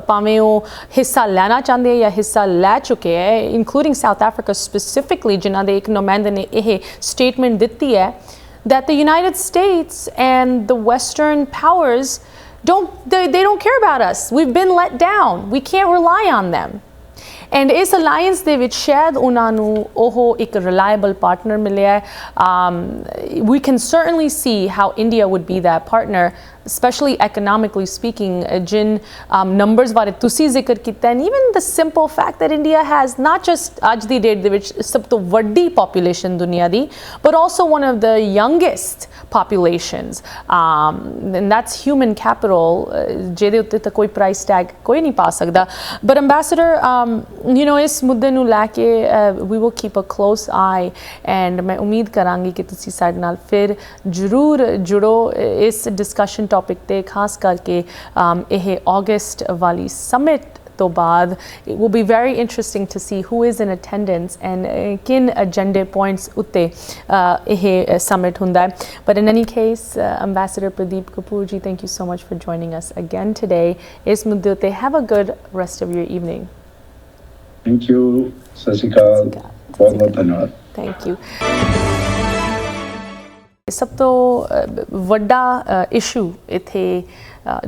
ਭਾਵੇਂ ਉਹ ਹਿੱਸਾ ਲੈਣਾ ਚਾਹੁੰਦੇ ਜਾਂ ਹਿੱਸਾ ਲੈ ਚੁੱਕੇ ਹੈ, including South Africa specifically, ਜਿਨ੍ਹਾਂ ਦੇ ਇੱਕ ਨੁਮਾਇੰਦੇ ਨੇ ਇਹ statement ਦਿੱਤੀ ਹੈ that the United States and the Western powers they don't care about us. We've been let down. We can't rely on them. And ਇਸ alliance ਦੇ ਵਿੱਚ ਸ਼ਾਇਦ ਉਹਨਾਂ ਨੂੰ ਉਹ ਇੱਕ reliable partner ਮਿਲਿਆ ਹੈ. We can certainly see how India would be that partner, especially economically speaking. Jin numbers ਬਾਰੇ ਤੁਸੀਂ ਜ਼ਿਕਰ ਕੀਤਾ, and even the simple fact that India has not just ਅੱਜ ਦੀ ਡੇਟ ਦੇ ਵਿੱਚ ਸਭ ਤੋਂ ਵੱਡੀ population ਦੁਨੀਆ ਦੀ, but also one of the youngest populations, and that's human capital ਜਿਹਦੇ ਉੱਤੇ ਤਾਂ ਕੋਈ price tag ਕੋਈ ਨਹੀਂ ਪਾ ਸਕਦਾ. But Ambassador, ਇਸ ਮੁੱਦੇ ਨੂੰ ਲੈ ਕੇ we will keep a close eye, and ਮੈਂ ਉਮੀਦ ਕਰਾਂਗੀ ਕਿ ਤੁਸੀਂ ਸਾਡੇ ਨਾਲ ਫਿਰ ਜ਼ਰੂਰ ਜੁੜੋ ਇਸ discussion topic ਤੇ, ਖਾਸ ਕਰਕੇ ਇਹ August ਵਾਲੀ summit ਤੋਂ ਬਾਅਦ. It will be very interesting to see who is in attendance and kin agenda points ਉੱਤੇ ਇਹ summit ਹੁੰਦਾ ਹੈ. But in any case, Ambassador Pradeep Kapoor ji, thank you so much for joining us again today. ਇਸ ਮੁੱਦੇ ਉੱਤੇ have a good rest of your evening. Thank you, Sashikal. ਬਹੁਤ ਧੰਨਵਾਦ. Thank you. ਸਭ ਤੋਂ ਵੱਡਾ ਇਸ਼ੂ ਇੱਥੇ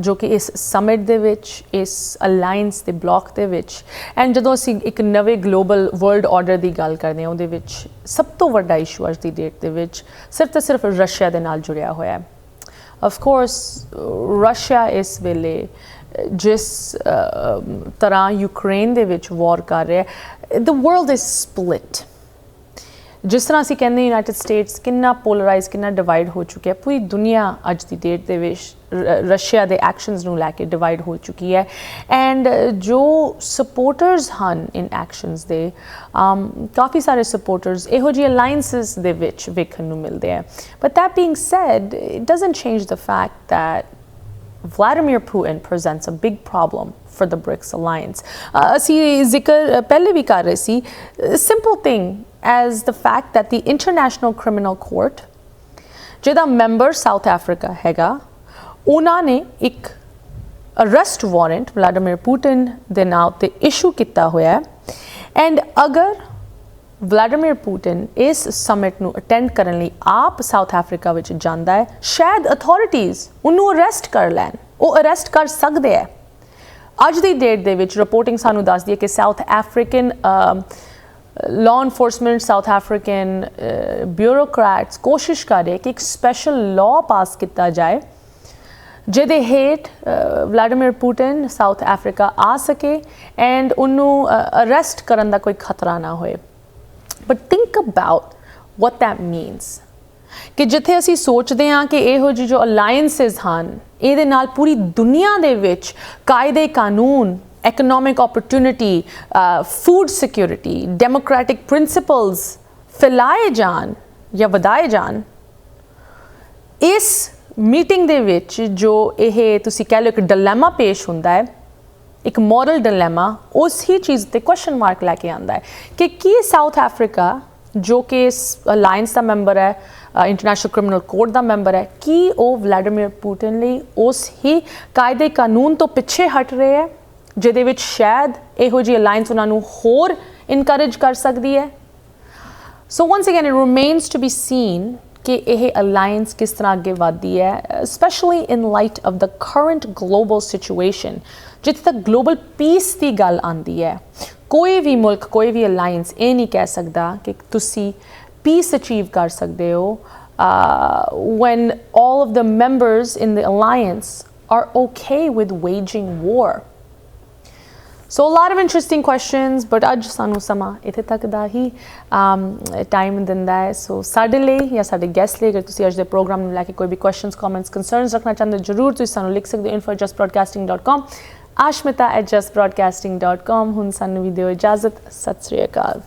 ਜੋ ਕਿ ਇਸ ਸਮਿਟ ਦੇ ਵਿੱਚ, ਇਸ ਅਲਾਈਅੰਸ ਦੇ ਬਲੌਕ ਦੇ ਵਿੱਚ, ਐਂਡ ਜਦੋਂ ਅਸੀਂ ਇੱਕ ਨਵੇਂ ਗਲੋਬਲ ਵਰਲਡ ਆਰਡਰ ਦੀ ਗੱਲ ਕਰਦੇ ਹਾਂ, ਉਹਦੇ ਵਿੱਚ ਸਭ ਤੋਂ ਵੱਡਾ ਇਸ਼ੂ ਅੱਜ ਦੀ ਡੇਟ ਦੇ ਵਿੱਚ ਸਿਰਫ ਤੇ ਸਿਰਫ ਰਸ਼ੀਆ ਦੇ ਨਾਲ ਜੁੜਿਆ ਹੋਇਆ ਹੈ. ਆਫ ਕੋਰਸ ਰਸ਼ੀਆ ਇਸ ਵੇਲੇ ਜਿਸ ਤਰ੍ਹਾਂ ਯੂਕਰੇਨ ਦੇ ਵਿੱਚ ਵਾਰ ਕਰ ਰਿਹਾ, ਦ ਵਰਲਡ ਇਜ਼ ਸਪਲਿਟ. ਜਿਸ ਤਰ੍ਹਾਂ ਅਸੀਂ ਕਹਿੰਦੇ ਯੂਨਾਈਟਿਡ ਸਟੇਟਸ ਕਿੰਨਾ ਪੋਲਰਾਈਜ਼, ਕਿੰਨਾ ਡਿਵਾਈਡ ਹੋ ਚੁੱਕਿਆ, ਪੂਰੀ ਦੁਨੀਆ ਅੱਜ ਦੀ ਡੇਟ ਦੇ ਵਿੱਚ ਰਸ਼ੀਆ ਦੇ ਐਕਸ਼ਨਸ ਨੂੰ ਲੈ ਕੇ ਡਿਵਾਈਡ ਹੋ ਚੁੱਕੀ ਹੈ. ਐਂਡ ਜੋ ਸਪੋਰਟਰਸ ਹਨ ਇਨ ਐਕਸ਼ਨਸ ਦੇ, ਕਾਫੀ ਸਾਰੇ ਸਪੋਰਟਰਸ ਇਹੋ ਜਿਹੀ ਅਲਾਈਅੰਸਿਸ ਦੇ ਵਿੱਚ ਵੇਖਣ ਨੂੰ ਮਿਲਦੇ ਆ. But that being said, it doesn't change the fact that Vladimir Putin presents a big problem for the BRICS alliance. ਅਸੀਂ ਜ਼ਿਕਰ ਪਹਿਲੇ ਵੀ ਕਰ ਰਹੇ ਸੀ, simple thing, as the fact that the International Criminal Court, ਜਿਹਦਾ ਮੈਂਬਰ ਸਾਊਥ ਅਫਰੀਕਾ ਹੈਗਾ, ਉਹਨਾਂ ਨੇ ਇੱਕ ਅਰੈਸਟ ਵਾਰੰਟ ਵਲਾਡੀਮੀਰ ਪੁਟਿਨ ਦੇ ਨਾਂ ਉੱਤੇ ਇਸ਼ੂ ਕੀਤਾ ਹੋਇਆ ਹੈ। ਐਂਡ ਅਗਰ ਵਲਾਡੀਮੀਰ ਪੁਟਿਨ ਇਸ ਸਮਿਟ ਨੂੰ ਅਟੈਂਡ ਕਰਨ ਲਈ ਆਪ ਸਾਊਥ ਅਫਰੀਕਾ ਵਿੱਚ ਜਾਂਦਾ ਹੈ, ਸ਼ਾਇਦ ਅਥਾਰਟੀਜ਼ ਉਹਨੂੰ ਅਰੈਸਟ ਕਰ ਲੈਣ, ਉਹ ਅਰੈਸਟ ਕਰ ਸਕਦੇ ਹੈ। ਅੱਜ ਦੀ ਡੇਟ ਦੇ ਵਿੱਚ ਰਿਪੋਰਟਿੰਗ ਸਾਨੂੰ ਦੱਸਦੀ ਹੈ ਕਿ south African law enforcement, South African bureaucrats ਕੋਸ਼ਿਸ਼ ਕਰ ਰਹੇ ਕਿ ਇੱਕ ਸਪੈਸ਼ਲ ਲਾਅ ਪਾਸ ਕੀਤਾ ਜਾਏ ਜਿਹਦੇ ਹੇਠ ਵਲਾਡੀਮੀਰ ਪੁਟਿਨ ਸਾਊਥ ਅਫਰੀਕਾ ਆ ਸਕੇ ਐਂਡ ਉਹਨੂੰ ਅਰੈਸਟ ਕਰਨ ਦਾ ਕੋਈ ਖਤਰਾ ਨਾ ਹੋਏ। But think about what that means ਕਿ ਜਿੱਥੇ ਅਸੀਂ ਸੋਚਦੇ ਹਾਂ ਕਿ ਇਹੋ ਜਿਹੀ ਜੋ ਅਲਾਇੰਸਿਸ ਹਨ ਇਹਦੇ ਨਾਲ ਪੂਰੀ ਦੁਨੀਆ ਦੇ ਵਿੱਚ ਕਾਇਦੇ ਕਾਨੂੰਨ, economic opportunity, food security, democratic principles ਫੈਲਾਏ ਜਾਣ ਜਾਂ ਵਧਾਏ ਜਾਣ, ਇਸ ਮੀਟਿੰਗ ਦੇ ਵਿੱਚ ਜੋ ਇਹ ਤੁਸੀਂ ਕਹਿ ਲਓ ਇੱਕ ਡਿਲੇਮਾ ਪੇਸ਼ ਹੁੰਦਾ ਹੈ, ਇੱਕ ਮੋਰਲ ਡਿਲੇਮਾ, ਉਸ ਹੀ ਚੀਜ਼ ਤੇ ਕੁਐਸਚਨ ਮਾਰਕ ਲੈ ਕੇ ਆਉਂਦਾ ਹੈ ਕਿ ਕੀ ਸਾਊਥ ਅਫਰੀਕਾ ਜੋ ਕਿ ਇਸ ਅਲਾਇੰਸ ਦਾ ਮੈਂਬਰ ਹੈ, ਇੰਟਰਨੈਸ਼ਨਲ ਕ੍ਰਿਮੀਨਲ ਕੋਰਟ ਦਾ ਮੈਂਬਰ ਹੈ, ਕੀ ਉਹ ਵਲਾਡੀਮੀਰ ਪੁਟਿਨ ਲਈ ਉਸ ਹੀ ਕਾਇਦੇ ਕਾਨੂੰਨ ਤੋਂ ਪਿੱਛੇ ਹਟ ਰਹੇ ਹੈ ਜਿਹਦੇ ਵਿੱਚ ਸ਼ਾਇਦ ਇਹੋ ਜਿਹੀ ਅਲਾਇੰਸ ਉਹਨਾਂ ਨੂੰ ਹੋਰ ਇਨਕਰੇਜ ਕਰ ਸਕਦੀ ਹੈ। So once again it remains to be seen ਕਿ ਇਹ ਅਲਾਇੰਸ ਕਿਸ ਤਰ੍ਹਾਂ ਅੱਗੇ ਵਧਦੀ ਹੈ, specially in light of the current global situation ਜਿੱਥੇ ਤੱਕ ਗਲੋਬਲ ਪੀਸ ਦੀ ਗੱਲ ਆਉਂਦੀ ਹੈ। ਕੋਈ ਵੀ ਮੁਲਕ, ਕੋਈ ਵੀ ਅਲਾਇੰਸ ਇਹ ਨਹੀਂ ਕਹਿ ਸਕਦਾ ਕਿ ਤੁਸੀਂ ਪੀਸ ਅਚੀਵ ਕਰ ਸਕਦੇ ਹੋ when all of the members in the alliance are okay with waging war. So a lot of interesting questions, but ਅੱਜ ਸਾਨੂੰ ਸਮਾਂ ਇੱਥੇ ਤੱਕ ਦਾ ਹੀ ਟਾਈਮ ਦਿੰਦਾ ਹੈ। ਸੋ ਸਾਡੇ ਲਈ ਜਾਂ ਸਾਡੇ ਗੈਸਟ ਲਈ ਅਗਰ ਤੁਸੀਂ ਅੱਜ ਦੇ ਪ੍ਰੋਗਰਾਮ ਨੂੰ ਲੈ ਕੇ ਕੋਈ ਵੀ ਕੁਐਸਚਨਸ, ਕਮੈਂਟਸ, ਕੰਸਰਨਸ ਰੱਖਣਾ ਚਾਹੁੰਦੇ ਹੋ, ਜ਼ਰੂਰ ਤੁਸੀਂ ਸਾਨੂੰ ਲਿਖ ਸਕਦੇ ਹੋ info@jusbroadcasting.com, aashmeeta@jusbroadcasting.com। ਹੁਣ ਸਾਨੂੰ ਵੀ ਦਿਓ ਇਜਾਜ਼ਤ। ਸਤਿ ਸ੍ਰੀ ਅਕਾਲ।